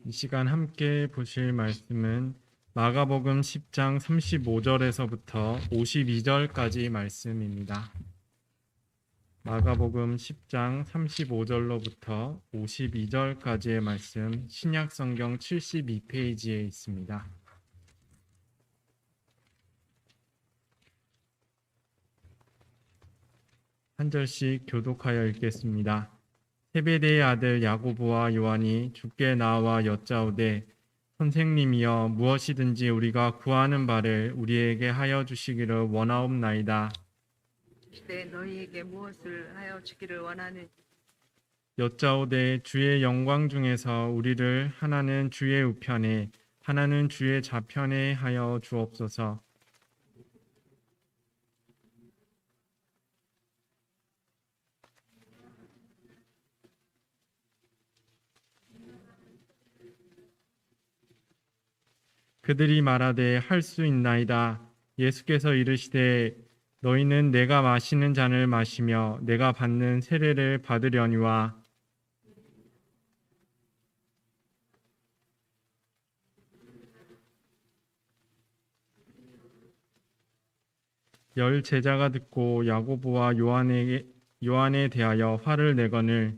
이 시간 함께 보실 말씀은 마가복음 10장 35절에서부터 52절까지 말씀입니다. 마가복음 10장 35절로부터 52절까지의 말씀, 신약성경 72페이지에 있습니다. 한 절씩 교독하여 읽겠습니다. 세베대의 아들 야고보와 요한이 주께 나와 여짜오되 선생님이여 무엇이든지 우리가 구하는 바를 우리에게 하여 주시기를 원하옵나이다. 네, 너희에게 무엇을 하여 주기를 원하는 여짜오되 주의 영광 중에서 우리를 하나는 주의 우편에 하나는 주의 좌편에 하여 주옵소서. 그들이 말하되 할 수 있나이다. 예수께서 이르시되 너희는 내가 마시는 잔을 마시며 내가 받는 세례를 받으려니와 열 제자가 듣고 야고보와 요한에 대하여 화를 내거늘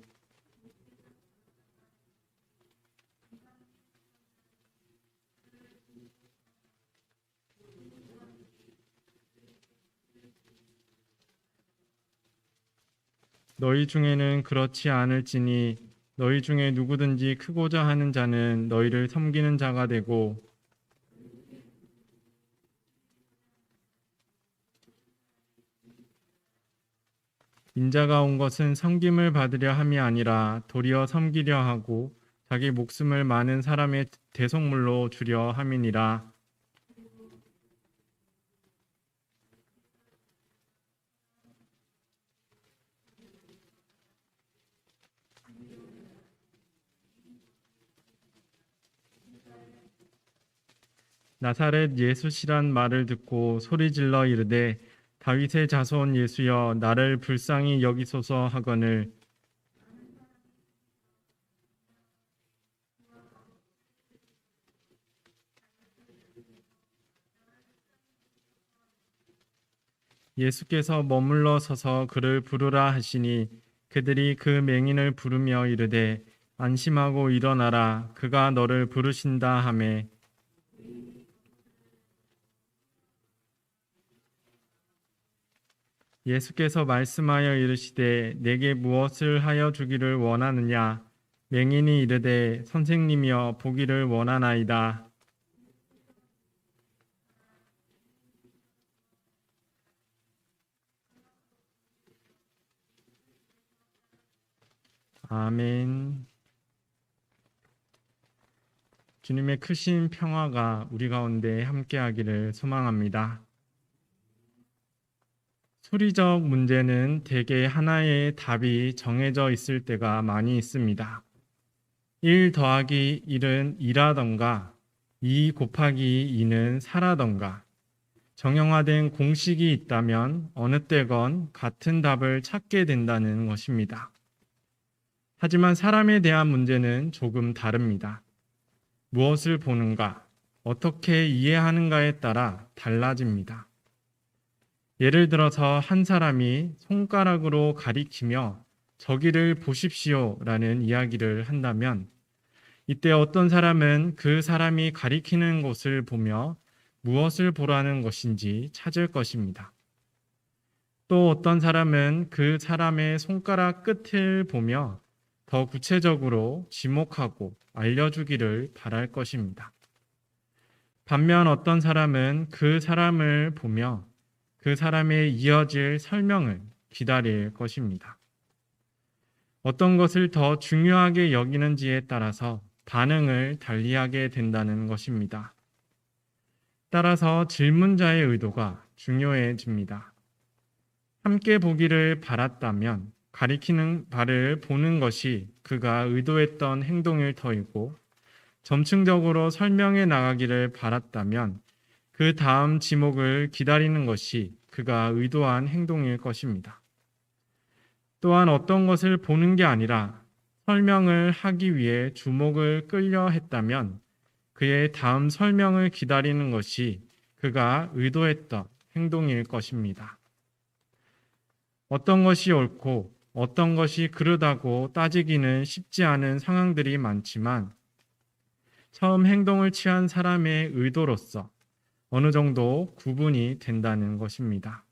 너희 중에는 그렇지 않을지니 너희 중에 누구든지 크고자 하는 자는 너희를 섬기는 자가 되고 인자가 온 것은 섬김을 받으려 함이 아니라 도리어 섬기려 하고 자기 목숨을 많은 사람의 대속물로 주려 함이니라. 나사렛 예수시란 말을 듣고 소리질러 이르되 다윗의 자손 예수여 나를 불쌍히 여기소서 하거늘 예수께서 머물러 서서 그를 부르라 하시니 그들이 그 맹인을 부르며 이르되 안심하고 일어나라 그가 너를 부르신다 하매 예수께서 말씀하여 이르시되 내게 무엇을 하여 주기를 원하느냐 맹인이 이르되 선생님이여 보기를 원하나이다. 아멘. 주님의 크신 평화가 우리 가운데 함께하기를 소망합니다. 소리적 문제는 대개 하나의 답이 정해져 있을 때가 많이 있습니다. 1 더하기 1은 2라던가 2 곱하기 2는 4라던가 정형화된 공식이 있다면 어느 때건 같은 답을 찾게 된다는 것입니다. 하지만 사람에 대한 문제는 조금 다릅니다. 무엇을 보는가, 어떻게 이해하는가에 따라 달라집니다. 예를 들어서 한 사람이 손가락으로 가리키며 저기를 보십시오 라는 이야기를 한다면 이때 어떤 사람은 그 사람이 가리키는 곳을 보며 무엇을 보라는 것인지 찾을 것입니다. 또 어떤 사람은 그 사람의 손가락 끝을 보며 더 구체적으로 지목하고 알려주기를 바랄 것입니다. 반면 어떤 사람은 그 사람을 보며 그 사람의 이어질 설명을 기다릴 것입니다. 어떤 것을 더 중요하게 여기는지에 따라서 반응을 달리하게 된다는 것입니다. 따라서 질문자의 의도가 중요해집니다. 함께 보기를 바랐다면 가리키는 바를 보는 것이 그가 의도했던 행동일 터이고 점층적으로 설명해 나가기를 바랐다면 그 다음 지목을 기다리는 것이 그가 의도한 행동일 것입니다. 또한 어떤 것을 보는 게 아니라 설명을 하기 위해 주목을 끌려 했다면 그의 다음 설명을 기다리는 것이 그가 의도했던 행동일 것입니다. 어떤 것이 옳고 어떤 것이 그르다고 따지기는 쉽지 않은 상황들이 많지만 처음 행동을 취한 사람의 의도로서 어느 정도 구분이 된다는 것입니다.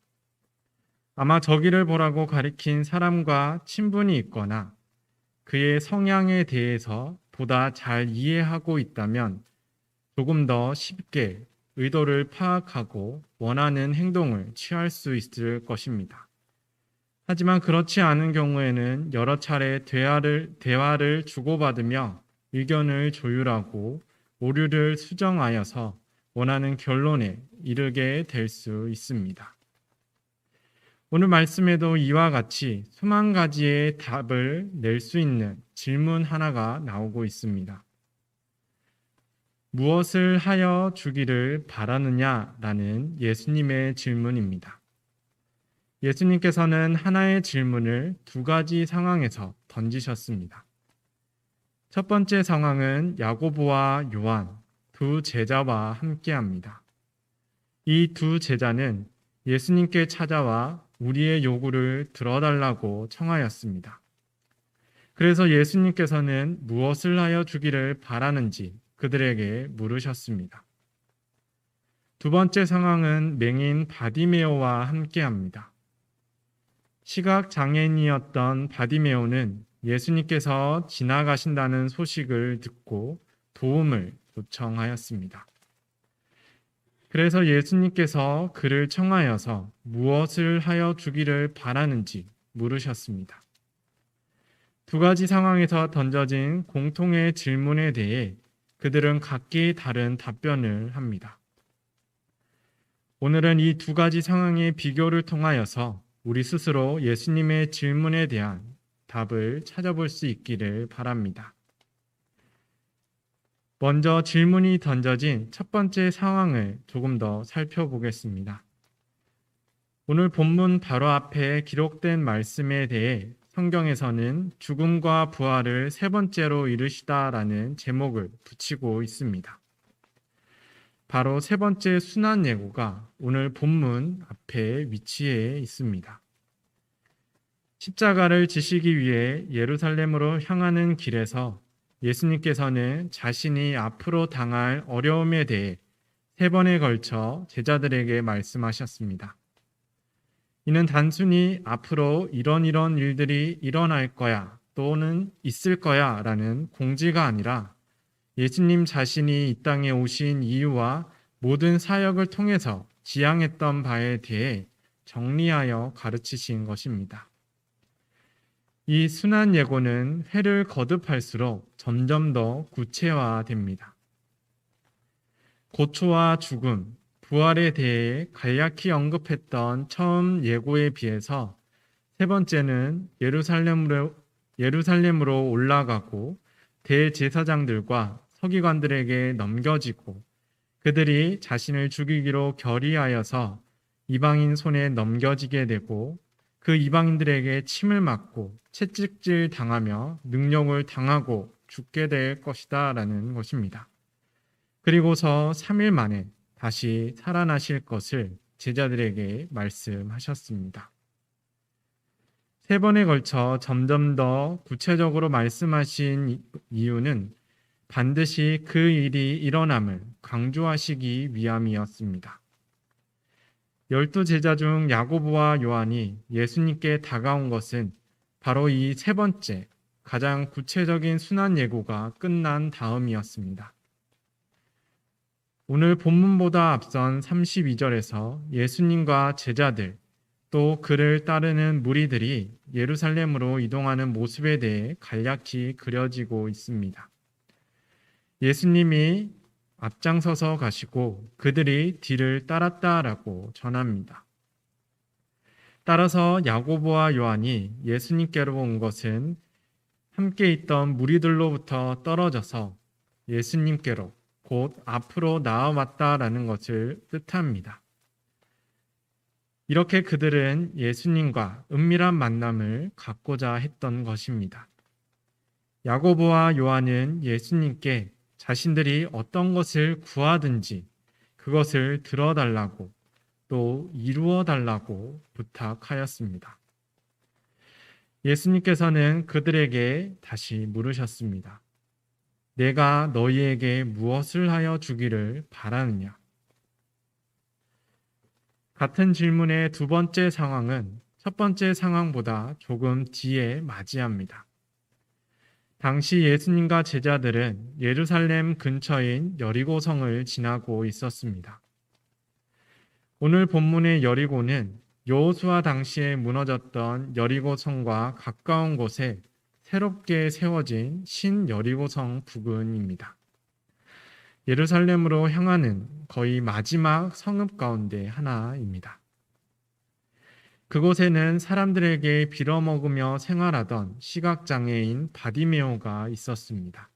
아마 저기를 보라고 가리킨 사람과 친분이 있거나 그의 성향에 대해서 보다 잘 이해하고 있다면 조금 더 쉽게 의도를 파악하고 원하는 행동을 취할 수 있을 것입니다. 하지만 그렇지 않은 경우에는 여러 차례 대화를 주고받으며 의견을 조율하고 오류를 수정하여서 원하는 결론에 이르게 될 수 있습니다. 오늘 말씀에도 이와 같이 수만 가지의 답을 낼 수 있는 질문 하나가 나오고 있습니다. 무엇을 하여 주기를 바라느냐라는 예수님의 질문입니다. 예수님께서는 하나의 질문을 두 가지 상황에서 던지셨습니다. 첫 번째 상황은 야고보와 요한 두 제자와 함께합니다. 이 두 제자는 예수님께 찾아와 우리의 요구를 들어달라고 청하였습니다. 그래서 예수님께서는 무엇을 하여 주기를 바라는지 그들에게 물으셨습니다. 두 번째 상황은 맹인 바디메오와 함께합니다. 시각 장애인이었던 바디메오는 예수님께서 지나가신다는 소식을 듣고 도움을 요청하였습니다. 그래서 예수님께서 그를 청하여서 무엇을 하여 주기를 바라는지 물으셨습니다. 두 가지 상황에서 던져진 공통의 질문에 대해 그들은 각기 다른 답변을 합니다. 오늘은 이 두 가지 상황의 비교를 통하여서 우리 스스로 예수님의 질문에 대한 답을 찾아볼 수 있기를 바랍니다. 먼저 질문이 던져진 첫 번째 상황을 조금 더 살펴보겠습니다. 오늘 본문 바로 앞에 기록된 말씀에 대해 성경에서는 죽음과 부활을 세 번째로 이르시다라는 제목을 붙이고 있습니다. 바로 세 번째 순환 예고가 오늘 본문 앞에 위치해 있습니다. 십자가를 지시기 위해 예루살렘으로 향하는 길에서 예수님께서는 자신이 앞으로 당할 어려움에 대해 세 번에 걸쳐 제자들에게 말씀하셨습니다. 이는 단순히 앞으로 이런 일들이 일어날 거야 또는 있을 거야 라는 공지가 아니라 예수님 자신이 이 땅에 오신 이유와 모든 사역을 통해서 지향했던 바에 대해 정리하여 가르치신 것입니다. 이 순환 예고는 회를 거듭할수록 점점 더 구체화됩니다. 고초와 죽음, 부활에 대해 간략히 언급했던 처음 예고에 비해서 세 번째는 예루살렘으로 올라가고 대제사장들과 서기관들에게 넘겨지고 그들이 자신을 죽이기로 결의하여서 이방인 손에 넘겨지게 되고 그 이방인들에게 침을 맞고 채찍질 당하며 능욕을 당하고 죽게 될 것이다 라는 것입니다. 그리고서 3일 만에 다시 살아나실 것을 제자들에게 말씀하셨습니다. 세 번에 걸쳐 점점 더 구체적으로 말씀하신 이유는 반드시 그 일이 일어남을 강조하시기 위함이었습니다. 12제자 중 야고보와 요한이 예수님께 다가온 것은 바로 이 세 번째 가장 구체적인 순환 예고가 끝난 다음이었습니다. 오늘 본문보다 앞선 32절에서 예수님과 제자들 또 그를 따르는 무리들이 예루살렘으로 이동하는 모습에 대해 간략히 그려지고 있습니다. 예수님이 앞장서서 가시고 그들이 뒤를 따랐다라고 전합니다. 따라서 야고보와 요한이 예수님께로 온 것은 함께 있던 무리들로부터 떨어져서 예수님께로 곧 앞으로 나아왔다라는 것을 뜻합니다. 이렇게 그들은 예수님과 은밀한 만남을 갖고자 했던 것입니다. 야고보와 요한은 예수님께 자신들이 어떤 것을 구하든지 그것을 들어달라고 또 이루어 달라고 부탁하였습니다. 예수님께서는 그들에게 다시 물으셨습니다. 내가 너희에게 무엇을 하여 주기를 바라느냐? 같은 질문의 두 번째 상황은 첫 번째 상황보다 조금 뒤에 맞이합니다. 당시 예수님과 제자들은 예루살렘 근처인 여리고성을 지나고 있었습니다. 오늘 본문의 여리고는 여호수아 당시에 무너졌던 여리고성과 가까운 곳에 새롭게 세워진 신여리고성 부근입니다. 예루살렘으로 향하는 거의 마지막 성읍 가운데 하나입니다. 그곳에는 사람들에게 빌어먹으며 생활하던 시각장애인 바디메오가 있었습니다.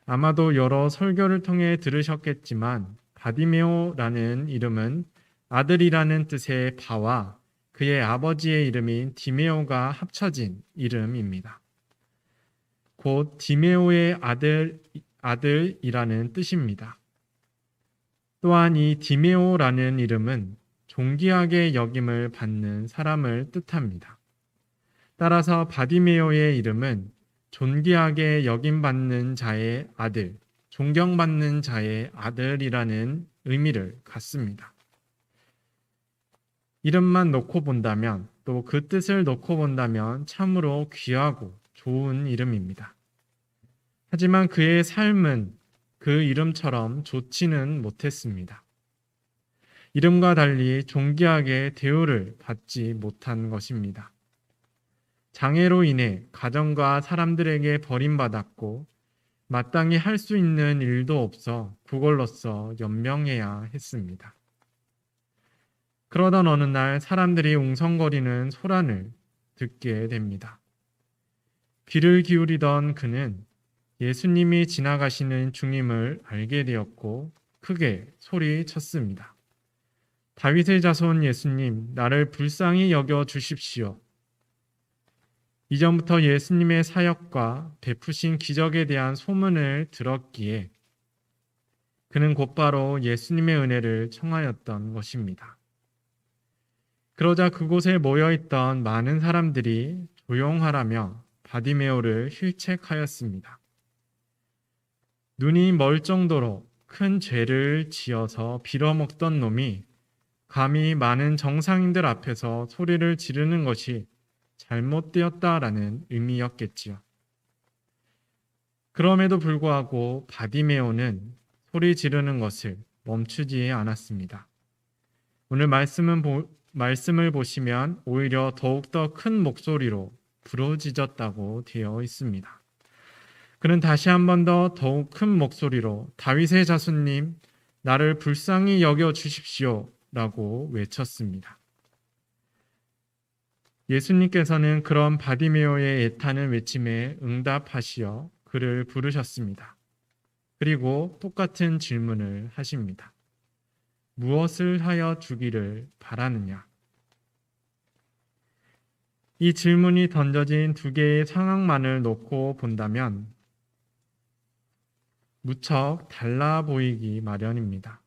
아마도 여러 설교를 통해 들으셨겠지만 바디메오라는 이름은 아들이라는 뜻의 바와 그의 아버지의 이름인 디메오가 합쳐진 이름입니다. 곧 디메오의 아들이라는 뜻입니다. 또한 이 디메오라는 이름은 존귀하게 여김을 받는 사람을 뜻합니다. 따라서 바디메오의 이름은 존귀하게 여김받는 자의 아들, 존경받는 자의 아들이라는 의미를 갖습니다. 이름만 놓고 본다면 또 그 뜻을 놓고 본다면 참으로 귀하고 좋은 이름입니다. 하지만 그의 삶은 그 이름처럼 좋지는 못했습니다. 이름과 달리 존귀하게 대우를 받지 못한 것입니다. 장애로 인해 가정과 사람들에게 버림받았고 마땅히 할 수 있는 일도 없어 그걸로써 연명해야 했습니다. 그러던 어느 날 사람들이 웅성거리는 소란을 듣게 됩니다. 귀를 기울이던 그는 예수님이 지나가시는 중임을 알게 되었고 크게 소리쳤습니다. 다윗의 자손 예수님, 나를 불쌍히 여겨 주십시오. 이전부터 예수님의 사역과 베푸신 기적에 대한 소문을 들었기에 그는 곧바로 예수님의 은혜를 청하였던 것입니다. 그러자 그곳에 모여있던 많은 사람들이 조용하라며 바디메오를 힐책하였습니다. 눈이 멀 정도로 큰 죄를 지어서 빌어먹던 놈이 감히 많은 정상인들 앞에서 소리를 지르는 것이 잘못되었다라는 의미였겠지요. 그럼에도 불구하고 바디메오는 소리 지르는 것을 멈추지 않았습니다. 오늘 말씀을 보시면 오히려 더욱더 큰 목소리로 부르짖었다고 되어 있습니다. 그는 다시 한 번 더욱 큰 목소리로 다윗의 자손님, 나를 불쌍히 여겨 주십시오 라고 외쳤습니다. 예수님께서는 그런 바디메오의 애타는 외침에 응답하시어 그를 부르셨습니다. 그리고 똑같은 질문을 하십니다. 무엇을 하여 주기를 바라느냐? 이 질문이 던져진 두 개의 상황만을 놓고 본다면 무척 달라 보이기 마련입니다.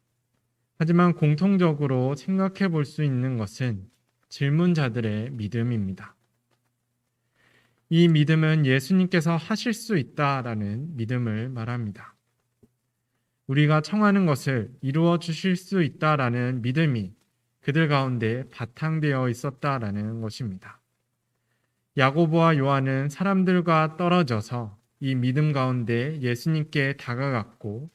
하지만 공통적으로 생각해 볼 수 있는 것은 질문자들의 믿음입니다. 이 믿음은 예수님께서 하실 수 있다라는 믿음을 말합니다. 우리가 청하는 것을 이루어 주실 수 있다라는 믿음이 그들 가운데 바탕되어 있었다라는 것입니다. 야고보와 요한은 사람들과 떨어져서 이 믿음 가운데 예수님께 다가갔고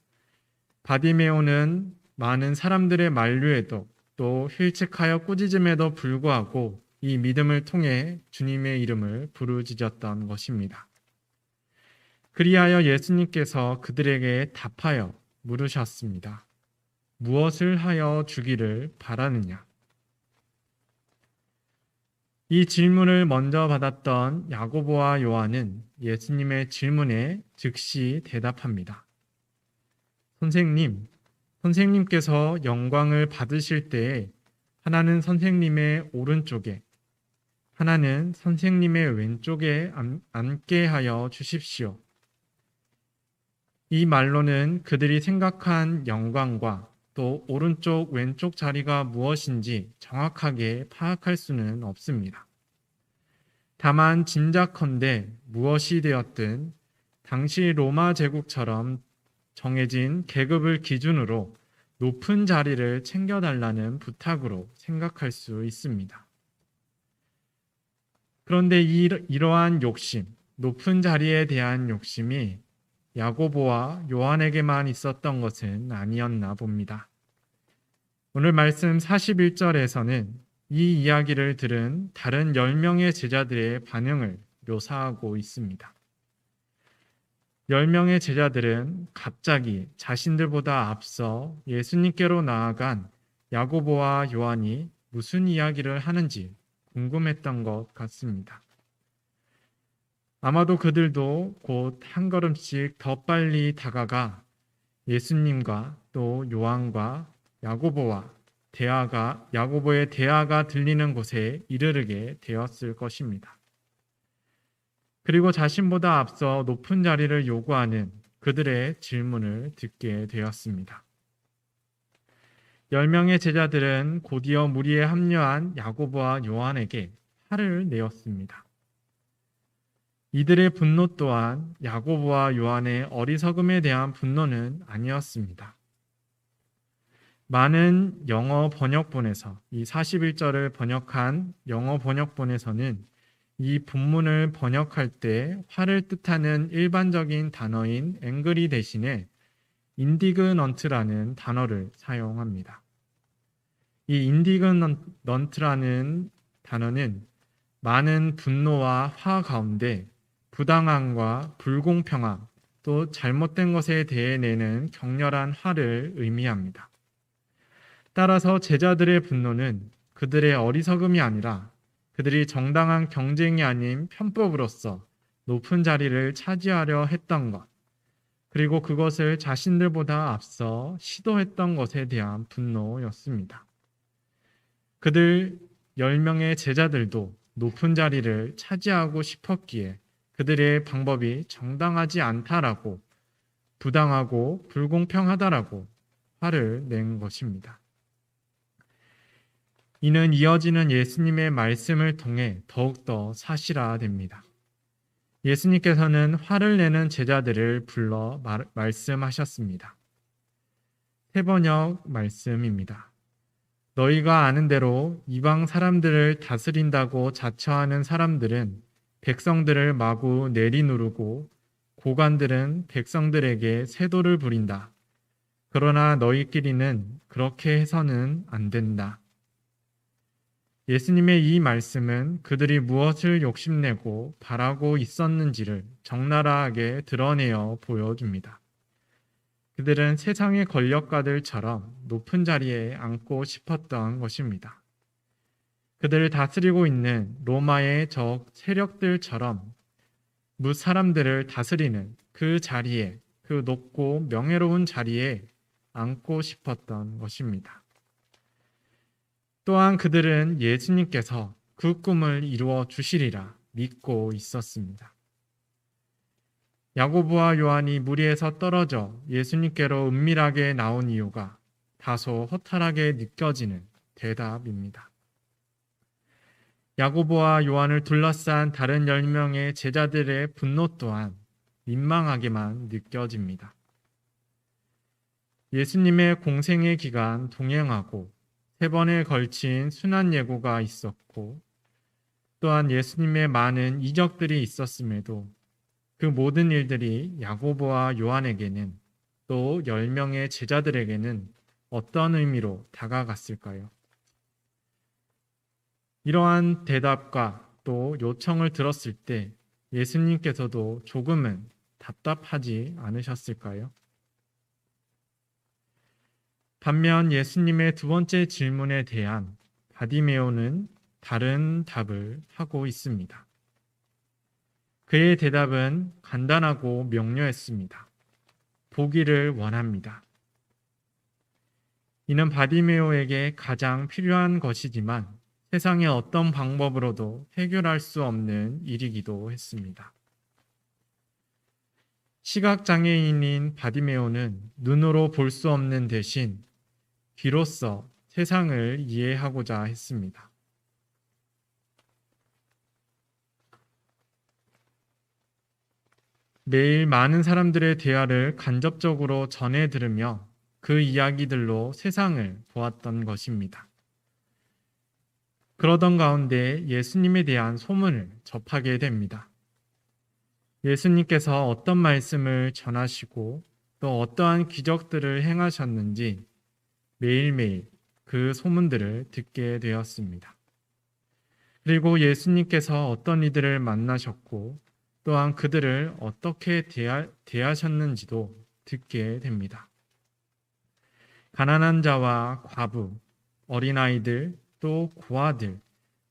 바디메오는 많은 사람들의 만류에도 또 힐책하여 꾸짖음에도 불구하고 이 믿음을 통해 주님의 이름을 부르짖었던 것입니다. 그리하여 예수님께서 그들에게 답하여 물으셨습니다. 무엇을 하여 주기를 바라느냐? 이 질문을 먼저 받았던 야고보와 요한은 예수님의 질문에 즉시 대답합니다. 선생님께서 영광을 받으실 때에 하나는 선생님의 오른쪽에, 하나는 선생님의 왼쪽에 앉게 하여 주십시오. 이 말로는 그들이 생각한 영광과 또 오른쪽 왼쪽 자리가 무엇인지 정확하게 파악할 수는 없습니다. 다만 짐작컨대 무엇이 되었든 당시 로마 제국처럼 정해진 계급을 기준으로 높은 자리를 챙겨달라는 부탁으로 생각할 수 있습니다. 그런데 이러한 욕심, 높은 자리에 대한 욕심이 야고보와 요한에게만 있었던 것은 아니었나 봅니다. 오늘 말씀 41절에서는 이 이야기를 들은 다른 10명의 제자들의 반응을 묘사하고 있습니다. 10명의 제자들은 갑자기 자신들보다 앞서 예수님께로 나아간 야고보와 요한이 무슨 이야기를 하는지 궁금했던 것 같습니다. 아마도 그들도 곧 한 걸음씩 더 빨리 다가가 예수님과 또 요한과 야고보의 대화가 들리는 곳에 이르르게 되었을 것입니다. 그리고 자신보다 앞서 높은 자리를 요구하는 그들의 질문을 듣게 되었습니다. 10명의 제자들은 곧이어 무리에 합류한 야고보와 요한에게 화를 내었습니다. 이들의 분노 또한 야고보와 요한의 어리석음에 대한 분노는 아니었습니다. 많은 영어 번역본에서 이 41절을 번역한 영어 번역본에서는 이 본문을 번역할 때 화를 뜻하는 일반적인 단어인 앵그리 대신에 인디그넌트라는 단어를 사용합니다. 이 인디그넌트라는 단어는 많은 분노와 화 가운데 부당함과 불공평함 또 잘못된 것에 대해 내는 격렬한 화를 의미합니다. 따라서 제자들의 분노는 그들의 어리석음이 아니라 그들이 정당한 경쟁이 아닌 편법으로서 높은 자리를 차지하려 했던 것, 그리고 그것을 자신들보다 앞서 시도했던 것에 대한 분노였습니다. 그들 10명의 제자들도 높은 자리를 차지하고 싶었기에 그들의 방법이 정당하지 않다라고, 부당하고 불공평하다라고 화를 낸 것입니다. 이는 이어지는 예수님의 말씀을 통해 더욱더 사실화됩니다. 예수님께서는 화를 내는 제자들을 불러 말씀하셨습니다. 세번역 말씀입니다. 너희가 아는 대로 이방 사람들을 다스린다고 자처하는 사람들은 백성들을 마구 내리누르고 고관들은 백성들에게 세도를 부린다. 그러나 너희끼리는 그렇게 해서는 안 된다. 예수님의 이 말씀은 그들이 무엇을 욕심내고 바라고 있었는지를 적나라하게 드러내어 보여줍니다. 그들은 세상의 권력가들처럼 높은 자리에 앉고 싶었던 것입니다. 그들을 다스리고 있는 로마의 적 세력들처럼 무사람들을 다스리는 그 자리에, 그 높고 명예로운 자리에 앉고 싶었던 것입니다. 또한 그들은 예수님께서 그 꿈을 이루어 주시리라 믿고 있었습니다. 야고보와 요한이 무리에서 떨어져 예수님께로 은밀하게 나온 이유가 다소 허탈하게 느껴지는 대답입니다. 야고보와 요한을 둘러싼 다른 10명의 제자들의 분노 또한 민망하게만 느껴집니다. 예수님의 공생의 기간 동행하고 3번에 걸친 순환 예고가 있었고 또한 예수님의 많은 이적들이 있었음에도 그 모든 일들이 야고보와 요한에게는 또 10명의 제자들에게는 어떤 의미로 다가갔을까요? 이러한 대답과 또 요청을 들었을 때 예수님께서도 조금은 답답하지 않으셨을까요? 반면 예수님의 두 번째 질문에 대한 바디메오는 다른 답을 하고 있습니다. 그의 대답은 간단하고 명료했습니다. 보기를 원합니다. 이는 바디메오에게 가장 필요한 것이지만 세상의 어떤 방법으로도 해결할 수 없는 일이기도 했습니다. 시각장애인인 바디메오는 눈으로 볼 수 없는 대신 귀로써 세상을 이해하고자 했습니다. 매일 많은 사람들의 대화를 간접적으로 전해 들으며 그 이야기들로 세상을 보았던 것입니다. 그러던 가운데 예수님에 대한 소문을 접하게 됩니다. 예수님께서 어떤 말씀을 전하시고 또 어떠한 기적들을 행하셨는지 매일매일 그 소문들을 듣게 되었습니다. 그리고 예수님께서 어떤 이들을 만나셨고 또한 그들을 어떻게 대하셨는지도 듣게 됩니다. 가난한 자와 과부, 어린아이들, 또 고아들,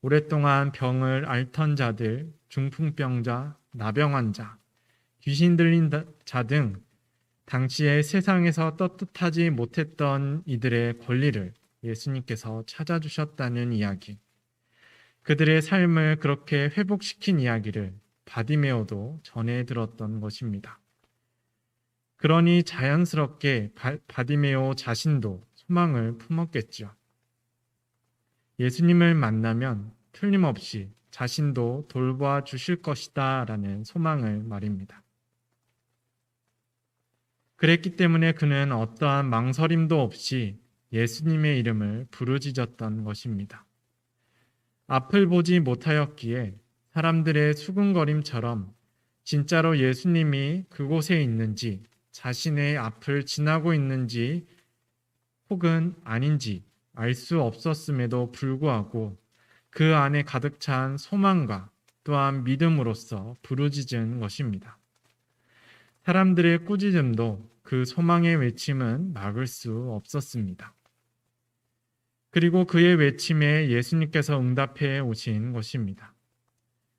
오랫동안 병을 앓던 자들, 중풍병자, 나병 자, 귀신 들린 자 등 당시에 세상에서 떳떳하지 못했던 이들의 권리를 예수님께서 찾아주셨다는 이야기, 그들의 삶을 그렇게 회복시킨 이야기를 바디메오도 전해 들었던 것입니다. 그러니 자연스럽게 바디메오 자신도 소망을 품었겠죠. 예수님을 만나면 틀림없이 자신도 돌봐 주실 것이다 라는 소망을 말입니다. 그랬기 때문에 그는 어떠한 망설임도 없이 예수님의 이름을 부르짖었던 것입니다. 앞을 보지 못하였기에 사람들의 수군거림처럼 진짜로 예수님이 그곳에 있는지, 자신의 앞을 지나고 있는지 혹은 아닌지 알 수 없었음에도 불구하고 그 안에 가득 찬 소망과 또한 믿음으로써 부르짖은 것입니다. 사람들의 꾸짖음도 그 소망의 외침은 막을 수 없었습니다. 그리고 그의 외침에 예수님께서 응답해 오신 것입니다.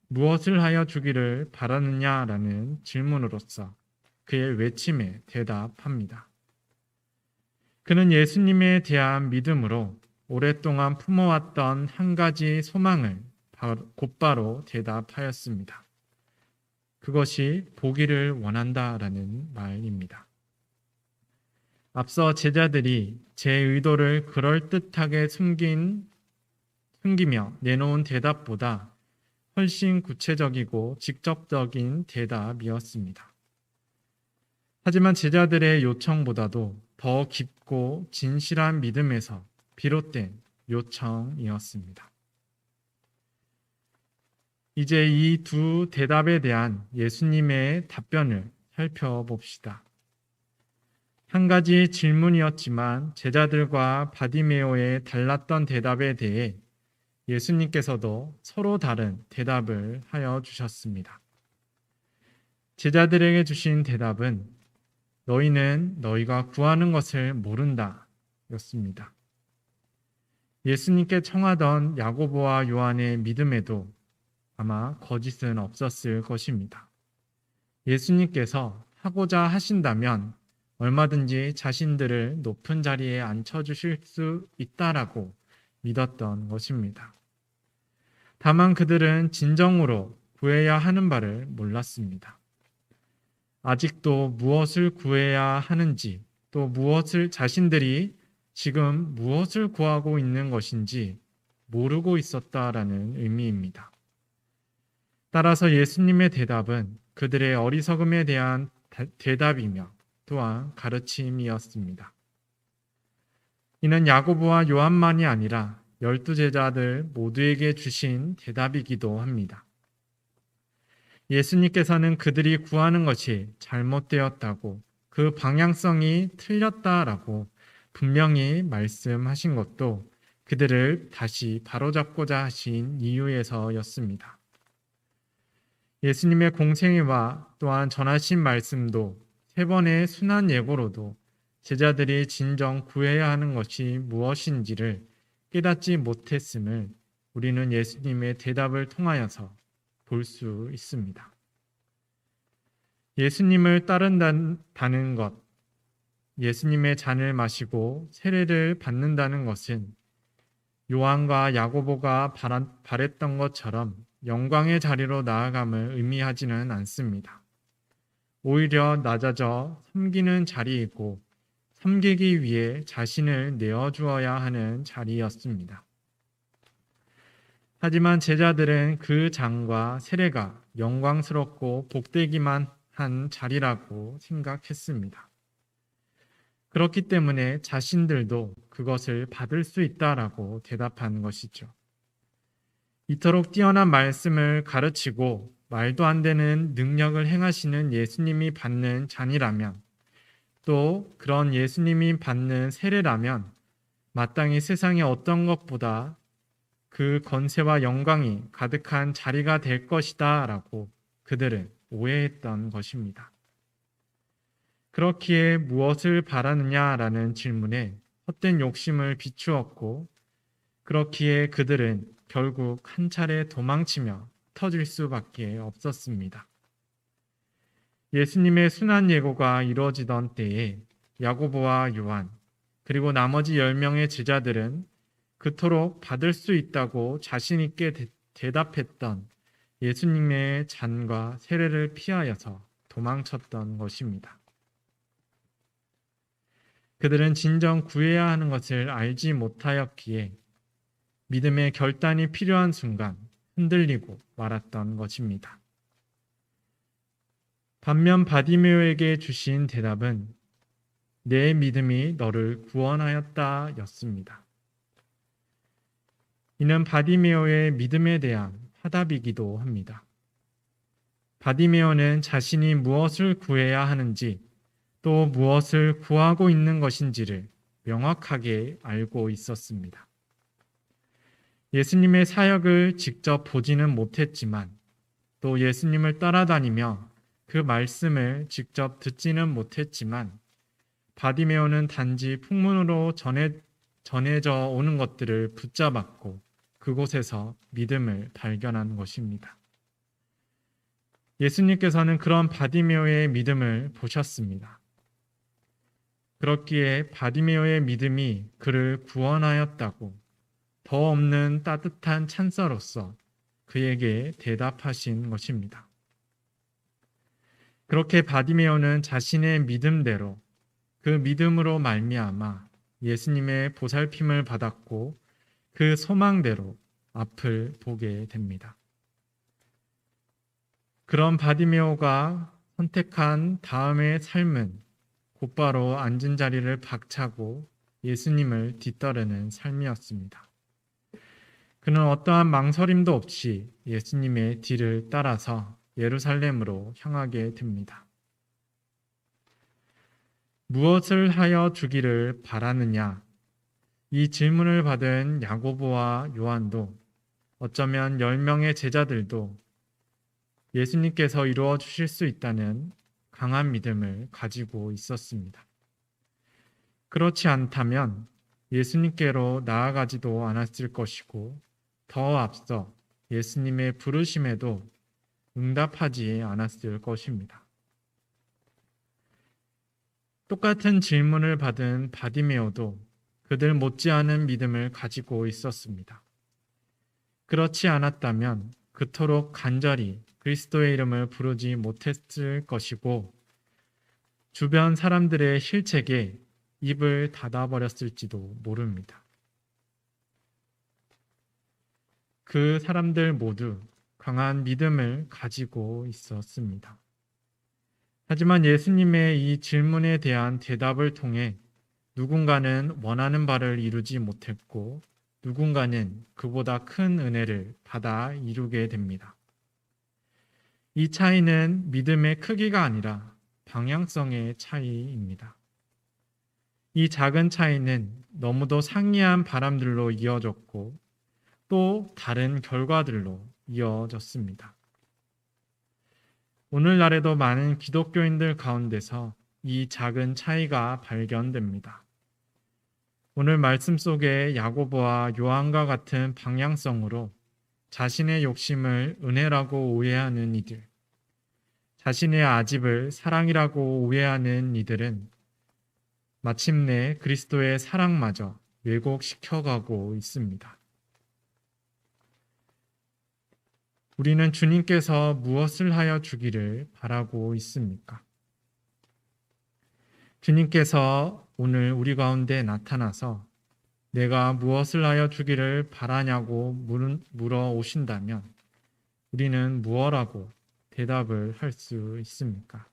무엇을 하여 주기를 바라느냐라는 질문으로써 그의 외침에 대답합니다. 그는 예수님에 대한 믿음으로 오랫동안 품어왔던 한 가지 소망을 곧바로 대답하였습니다. 그것이 보기를 원한다라는 말입니다. 앞서 제자들이 제 의도를 그럴듯하게 숨기며 내놓은 대답보다 훨씬 구체적이고 직접적인 대답이었습니다. 하지만 제자들의 요청보다도 더 깊고 진실한 믿음에서 비롯된 요청이었습니다. 이제 이 두 대답에 대한 예수님의 답변을 살펴봅시다. 한 가지 질문이었지만 제자들과 바디메오의 달랐던 대답에 대해 예수님께서도 서로 다른 대답을 하여 주셨습니다. 제자들에게 주신 대답은 너희는 너희가 구하는 것을 모른다 였습니다. 예수님께 청하던 야고보와 요한의 믿음에도 아마 거짓은 없었을 것입니다. 예수님께서 하고자 하신다면 얼마든지 자신들을 높은 자리에 앉혀주실 수 있다라고 믿었던 것입니다. 다만 그들은 진정으로 구해야 하는 바를 몰랐습니다. 아직도 무엇을 구해야 하는지, 또 자신들이 지금 무엇을 구하고 있는 것인지 모르고 있었다라는 의미입니다. 따라서 예수님의 대답은 그들의 어리석음에 대한 대답이며 또한 가르침이었습니다. 이는 야고보와 요한만이 아니라 12제자들 모두에게 주신 대답이기도 합니다. 예수님께서는 그들이 구하는 것이 잘못되었다고, 그 방향성이 틀렸다라고 분명히 말씀하신 것도 그들을 다시 바로잡고자 하신 이유에서였습니다. 예수님의 공생애와 또한 전하신 말씀도 3번의 순한 예고로도 제자들이 진정 구해야 하는 것이 무엇인지를 깨닫지 못했음을 우리는 예수님의 대답을 통하여서 볼 수 있습니다. 예수님을 따른다는 것, 예수님의 잔을 마시고 세례를 받는다는 것은 요한과 야고보가 바랬던 것처럼 영광의 자리로 나아감을 의미하지는 않습니다. 오히려 낮아져 섬기는 자리이고 섬기기 위해 자신을 내어주어야 하는 자리였습니다. 하지만 제자들은 그 장과 세례가 영광스럽고 복되기만 한 자리라고 생각했습니다. 그렇기 때문에 자신들도 그것을 받을 수 있다라고 대답한 것이죠. 이토록 뛰어난 말씀을 가르치고 말도 안 되는 능력을 행하시는 예수님이 받는 잔이라면, 또 그런 예수님이 받는 세례라면 마땅히 세상의 어떤 것보다 그 권세와 영광이 가득한 자리가 될 것이다 라고 그들은 오해했던 것입니다. 그렇기에 무엇을 바라느냐라는 질문에 헛된 욕심을 비추었고, 그렇기에 그들은 결국 한 차례 도망치며 터질 수밖에 없었습니다. 예수님의 순환 예고가 이루어지던 때에 야고보와 요한, 그리고 나머지 10명의 제자들은 그토록 받을 수 있다고 자신 있게 대답했던 예수님의 잔과 세례를 피하여서 도망쳤던 것입니다. 그들은 진정 구해야 하는 것을 알지 못하였기에 믿음의 결단이 필요한 순간 흔들리고 말았던 것입니다. 반면 바디메오에게 주신 대답은 내 믿음이 너를 구원하였다 였습니다. 이는 바디메오의 믿음에 대한 화답이기도 합니다. 바디메오는 자신이 무엇을 구해야 하는지, 또 무엇을 구하고 있는 것인지를 명확하게 알고 있었습니다. 예수님의 사역을 직접 보지는 못했지만, 또 예수님을 따라다니며 그 말씀을 직접 듣지는 못했지만, 바디메오는 단지 풍문으로 전해져 오는 것들을 붙잡았고 그곳에서 믿음을 발견한 것입니다. 예수님께서는 그런 바디메오의 믿음을 보셨습니다. 그렇기에 바디메오의 믿음이 그를 구원하였다고 더 없는 따뜻한 찬사로서 그에게 대답하신 것입니다. 그렇게 바디메오는 자신의 믿음대로, 그 믿음으로 말미암아 예수님의 보살핌을 받았고 그 소망대로 앞을 보게 됩니다. 그런 바디메오가 선택한 다음의 삶은 곧바로 앉은 자리를 박차고 예수님을 뒤따르는 삶이었습니다. 그는 어떠한 망설임도 없이 예수님의 뒤를 따라서 예루살렘으로 향하게 됩니다. 무엇을 하여 주기를 바라느냐? 이 질문을 받은 야고보와 요한도, 어쩌면 10명의 제자들도 예수님께서 이루어 주실 수 있다는 강한 믿음을 가지고 있었습니다. 그렇지 않다면 예수님께로 나아가지도 않았을 것이고, 더 앞서 예수님의 부르심에도 응답하지 않았을 것입니다. 똑같은 질문을 받은 바디메오도 그들 못지않은 믿음을 가지고 있었습니다. 그렇지 않았다면 그토록 간절히 그리스도의 이름을 부르지 못했을 것이고, 주변 사람들의 실책에 입을 닫아버렸을지도 모릅니다. 그 사람들 모두 강한 믿음을 가지고 있었습니다. 하지만 예수님의 이 질문에 대한 대답을 통해 누군가는 원하는 바를 이루지 못했고, 누군가는 그보다 큰 은혜를 받아 이루게 됩니다. 이 차이는 믿음의 크기가 아니라 방향성의 차이입니다. 이 작은 차이는 너무도 상이한 바람들로 이어졌고 또 다른 결과들로 이어졌습니다. 오늘날에도 많은 기독교인들 가운데서 이 작은 차이가 발견됩니다. 오늘 말씀 속에 야고보와 요한과 같은 방향성으로 자신의 욕심을 은혜라고 오해하는 이들, 자신의 아집을 사랑이라고 오해하는 이들은 마침내 그리스도의 사랑마저 왜곡시켜가고 있습니다. 우리는 주님께서 무엇을 하여 주기를 바라고 있습니까? 주님께서 오늘 우리 가운데 나타나서 내가 무엇을 하여 주기를 바라냐고 물어 오신다면 우리는 무엇라고 대답을 할 수 있습니까?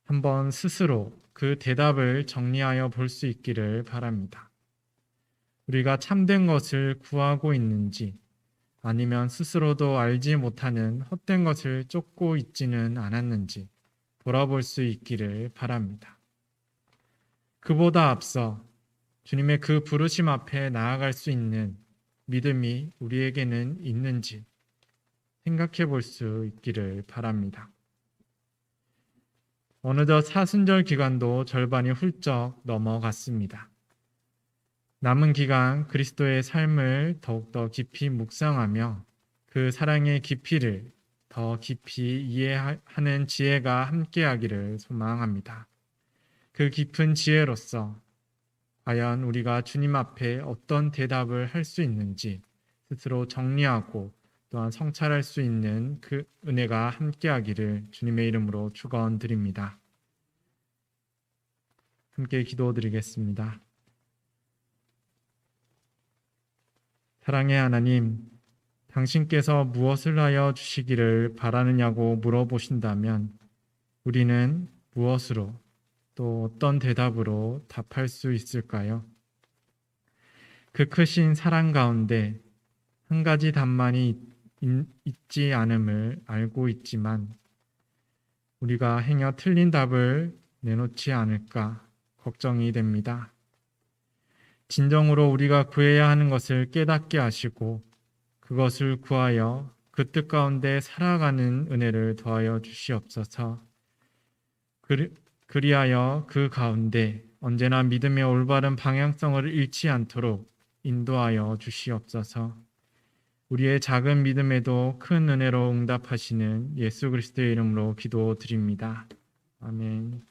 한번 스스로 그 대답을 정리하여 볼 수 있기를 바랍니다. 우리가 참된 것을 구하고 있는지 아니면 스스로도 알지 못하는 헛된 것을 쫓고 있지는 않았는지 돌아볼 수 있기를 바랍니다. 그보다 앞서 주님의 그 부르심 앞에 나아갈 수 있는 믿음이 우리에게는 있는지 생각해 볼 수 있기를 바랍니다. 어느덧 사순절 기간도 절반이 훌쩍 넘어갔습니다. 남은 기간 그리스도의 삶을 더욱더 깊이 묵상하며 그 사랑의 깊이를 더 깊이 이해하는 지혜가 함께하기를 소망합니다. 그 깊은 지혜로서 과연 우리가 주님 앞에 어떤 대답을 할 수 있는지 스스로 정리하고 또한 성찰할 수 있는 그 은혜가 함께하기를 주님의 이름으로 축원드립니다. 함께 기도드리겠습니다. 사랑의 하나님, 당신께서 무엇을 하여 주시기를 바라느냐고 물어보신다면 우리는 무엇으로 또 어떤 대답으로 답할 수 있을까요? 그 크신 사랑 가운데 한 가지 답만이 있지 않음을 알고 있지만 우리가 행여 틀린 답을 내놓지 않을까 걱정이 됩니다. 진정으로 우리가 구해야 하는 것을 깨닫게 하시고 그것을 구하여 그 뜻 가운데 살아가는 은혜를 더하여 주시옵소서. 그리하여 그 가운데 언제나 믿음의 올바른 방향성을 잃지 않도록 인도하여 주시옵소서. 우리의 작은 믿음에도 큰 은혜로 응답하시는 예수 그리스도의 이름으로 기도드립니다. 아멘.